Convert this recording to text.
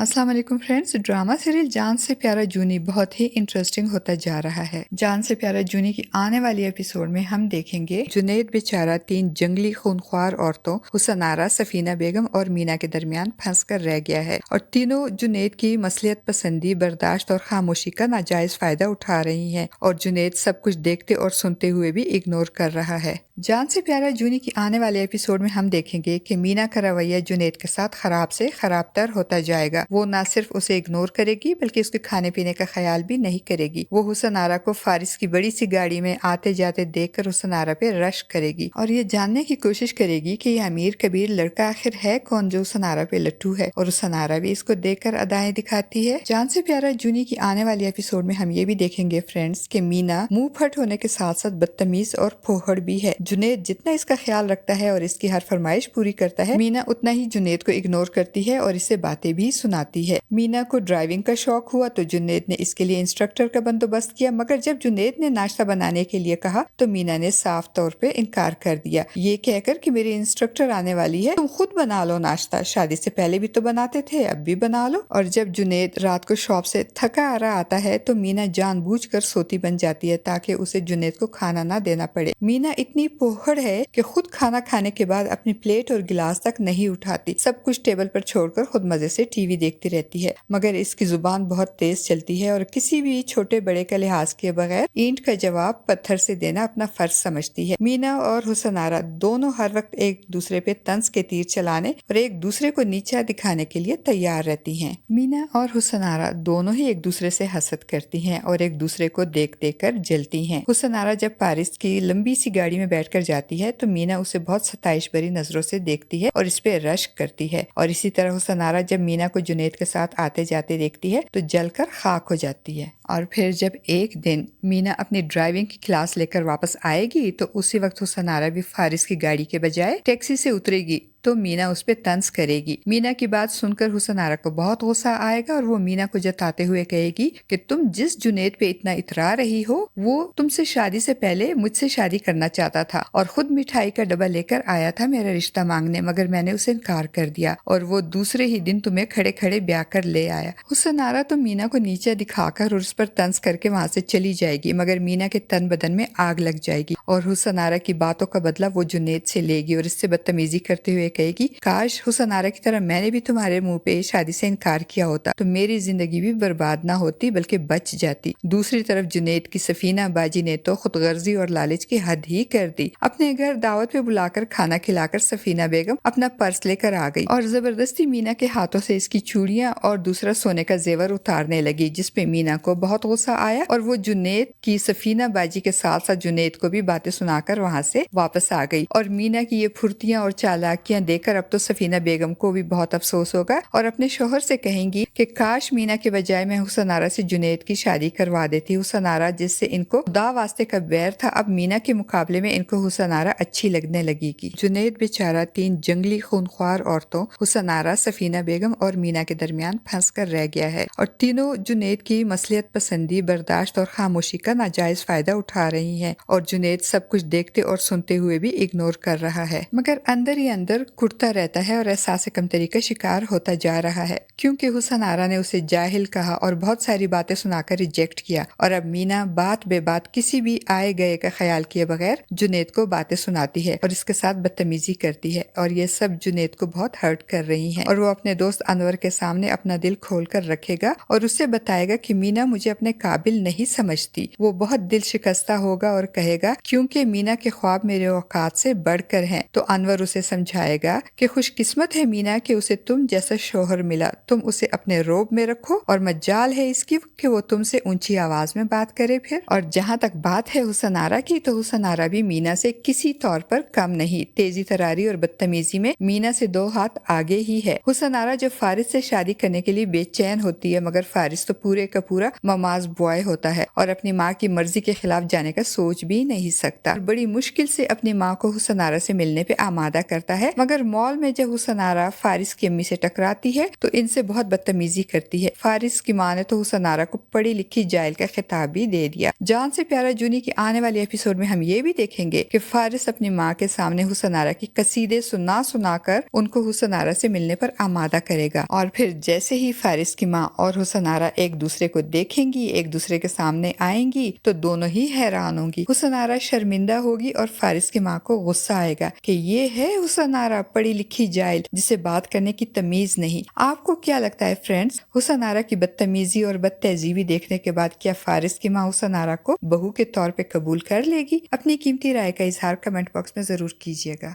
अस्सलाम वालेकुम friends. Drama serial जान से प्यारा जूनी बहुत ही इंटरेस्टिंग होता जा रहा है। जान से प्यारा जूनी की आने वाली एपिसोड में हम देखेंगे जुनैद बेचारा 3 जंगली खूनख्वार औरतों हुसनारा, सफीना बेगम और मीना के दरमियान फंस कर रह गया है और तीनों जुनैद की मसलियत पसंदी, बर्दाश्त और खामोशी का नाजायज फायदा उठा रही हैं और जुनैद सब कुछ देखते और सुनते हुए भी इग्नोर कर रहा है। जान से प्यारा जूनी की आने वाले एपिसोड में हम देखेंगे कि मीना का रवैया जुनैद के साथ खराब से खराब तर होता जाएगा। वो न सिर्फ उसे इग्नोर करेगी बल्कि उसके खाने पीने का ख्याल भी नहीं करेगी। वो हुसनारा को फारिस की बड़ी सी गाड़ी में आते जाते देखकर हुसनारा पे रश करेगी और ये जानने की कोशिश करेगी कि ये अमीर कबीर लड़का आखिर है कौन जो हुसनारा पे लट्टू है, और हुसनारा भी इसको देखकर अदाएं दिखाती है। जान से प्यारा जूनी की आने वाली एपिसोड में हम ये भी देखेंगे फ्रेंड्स कि मीना मुंह फट होने के साथ साथ बदतमीज और फोहड़ भी है। जुनैद जितना इसका ख्याल रखता है और इसकी हर फरमाइश पूरी करता है, मीना उतना ही जुनैद को इग्नोर करती है और इसे बातें भी सुनाती है। मीना को ड्राइविंग का शौक हुआ तो जुनैद ने इसके लिए इंस्ट्रक्टर का बंदोबस्त किया, मगर जब जुनैद ने नाश्ता बनाने के लिए कहा तो मीना ने साफ तौर पे इनकार कर दिया, ये कहकर कि मेरी इंस्ट्रक्टर आने वाली है, तुम खुद बना लो नाश्ता, शादी से पहले भी तो बनाते थे, अब भी बना लो। और जब जुनैद रात को शॉप से थका आ रहा आता है तो मीना जानबूझकर सोती बन जाती है ताकि उसे जुनैद को खाना ना देना पड़े। मीना इतनी पोहड़ है कि खुद खाना खाने के बाद अपनी प्लेट और गिलास तक नहीं उठाती, सब कुछ टेबल पर छोड़कर खुद मजे से टीवी देखती रहती है। मगर इसकी जुबान बहुत तेज चलती है और किसी भी छोटे बड़े का लिहाज किए बगैर ईंट का जवाब पत्थर से देना अपना फर्ज समझती है। मीना और हुसनारा दोनों हर वक्त एक दूसरे पे तंज के तीर चलाने और एक दूसरे को नीचा दिखाने के लिए तैयार रहती हैं। मीना और हुसनारा दोनों ही एक दूसरे से हसद करती हैं और एक दूसरे को देख देख कर जलती हैं। हुसनारा जब पारिस की लंबी सी गाड़ी में बैठकर जाती है तो मीना उसे बहुत सताइश भरी नजरों से देखती है और इस पे रश्क करती है, और इसी तरह हुसनारा जब मीना को जुनैद के साथ आते जाते देखती है तो जलकर खाक हो जाती है। और फिर जब एक दिन मीना अपनी ड्राइविंग की क्लास लेकर वापस आएगी तो उसी वक्त हुसनारा भी फारिस की गाड़ी के बजाय टैक्सी से उतरेगी तो मीना उस पे तंज करेगी। मीना की बात सुनकर हुसनारा को बहुत गुस्सा आएगा और वो मीना को जताते हुए कहेगी कि तुम जिस जुनैद पे इतना इतरा रही हो वो तुमसे शादी से पहले मुझसे शादी करना चाहता था और खुद मिठाई का डब्बा लेकर आया था मेरा रिश्ता मांगने, मगर मैंने उसे इनकार कर दिया और वो दूसरे ही दिन तुम्हें खड़े खड़े ब्याह कर ले आया। हुसनारा तो मीना को नीचे दिखाकर और उस पर तंज करके वहाँ से चली जाएगी, मगर मीना के तन बदन में आग लग जाएगी और हुसनारा की बातों का बदला वो जुनैद से लेगी और इससे बदतमीजी करते हुए कहेगी, काश हुसनारा की तरह मैंने भी तुम्हारे मुंह पे शादी से इनकार किया होता तो मेरी जिंदगी भी बर्बाद ना होती बल्कि बच जाती। दूसरी तरफ जुनैद की सफीना बाजी ने तो खुदगर्जी और लालच की हद ही कर दी। अपने घर दावत पे बुलाकर खाना खिलाकर सफीना बेगम अपना पर्स लेकर आ गई और जबरदस्ती मीना के हाथों से इसकी चूड़ियां और दूसरा सोने का जेवर उतारने लगी, जिसपे मीना को बहुत गुस्सा आया और वो जुनैद की सफीना बाजी के साथ साथ जुनैद को भी बातें सुनाकर वहाँ से वापस आ गई। और मीना की ये फुर्तियां और चालाकियां देखकर अब तो सफीना बेगम को भी बहुत अफसोस होगा और अपने शोहर से कहेंगी कि काश मीना के बजाय मैं हुसनारा से जुनैद की शादी करवा देती। हुसनारा जिससे इनको खुदा वास्ते का बैर था, अब मीना के मुकाबले में इनको हुसनारा अच्छी लगने लगेगी। जुनैद बेचारा 3 जंगली खूनख्वार औरतों हुसनारा, सफीना बेगम और मीना के दरमियान फंस कर रह गया है और तीनों जुनैद की मसलियत पसंदी, बर्दाश्त और खामोशी का नाजायज फायदा उठा रही हैं और जुनैद सब कुछ देखते और सुनते हुए भी इग्नोर कर रहा है, मगर अंदर ही अंदर कुटता रहता है और एहसास कमतरी का शिकार होता जा रहा है क्योंकि हुसनारा ने उसे जाहिल कहा और बहुत सारी बातें सुनाकर रिजेक्ट किया और अब मीना बात बे बात किसी भी आए गए का ख्याल किए बगैर जुनैद को बातें सुनाती है और इसके साथ बदतमीजी करती है और ये सब जुनैद को बहुत हर्ट कर रही है और वो अपने दोस्त अनवर के सामने अपना दिल खोल कर रखेगा और उससे बताएगा कि मीना मुझे अपने काबिल नहीं समझती। वो बहुत दिल शिकस्ता होगा और कहेगा क्योंकि मीना के ख्वाब मेरे औकात से बढ़कर हैं। तो अनवर उसे समझाएगा कि खुशकिस्मत है मीना कि उसे तुम जैसा शोहर मिला, तुम उसे अपने रोब में रखो और मजाल है इसकी कि वो तुमसे ऊंची आवाज में बात करे फिर। और जहाँ तक बात है हुसनारा की, तो हुसनारा भी मीना से किसी तौर पर कम नहीं, तेजी तरारी और बदतमीजी में मीना से 2 हाथ आगे ही है। हुसनारा जब फारिस से शादी करने के लिए बेचैन होती है, मगर फारिस तो पूरे का पूरा مماز بوائے ہوتا ہے اور اپنی ماں کی مرضی کے خلاف جانے کا سوچ بھی نہیں سکتا، بڑی مشکل سے اپنی ماں کو حسن آرا سے ملنے پہ آمادہ کرتا ہے، مگر مال میں جب حسن آرا فارس کی امی سے ٹکراتی ہے تو ان سے بہت بدتمیزی کرتی ہے۔ فارس کی ماں نے تو حسن آرا کو پڑھی لکھی جاہل کا خطاب بھی دے دیا۔ جان سے پیارا جونی کی آنے والے ایپیسوڈ میں ہم یہ بھی دیکھیں گے کہ فارس اپنی ماں کے سامنے حسن آرا کی قصیدے سنا کر ان کو حسن آرا سے ملنے پر آمادہ کرے گا، اور پھر جیسے ہی فارس کی ماں اور حسن آرا ایک دوسرے کو دیکھیں گی، ایک دوسرے کے سامنے آئیں گی تو دونوں ہی حیران ہوں گی۔ حسن آرا شرمندہ ہوگی اور فارس کی ماں کو غصہ آئے گا کہ یہ ہے حسن آرا، پڑھی لکھی جاہل جسے بات کرنے کی تمیز نہیں۔ آپ کو کیا لگتا ہے فرینڈز، حسن آرا کی بدتمیزی اور بد تہذیبی دیکھنے کے بعد کیا فارس کی ماں حسن آرا کو بہو کے طور پہ قبول کر لے گی؟ اپنی قیمتی رائے کا اظہار کمنٹ باکس میں ضرور کیجیے گا۔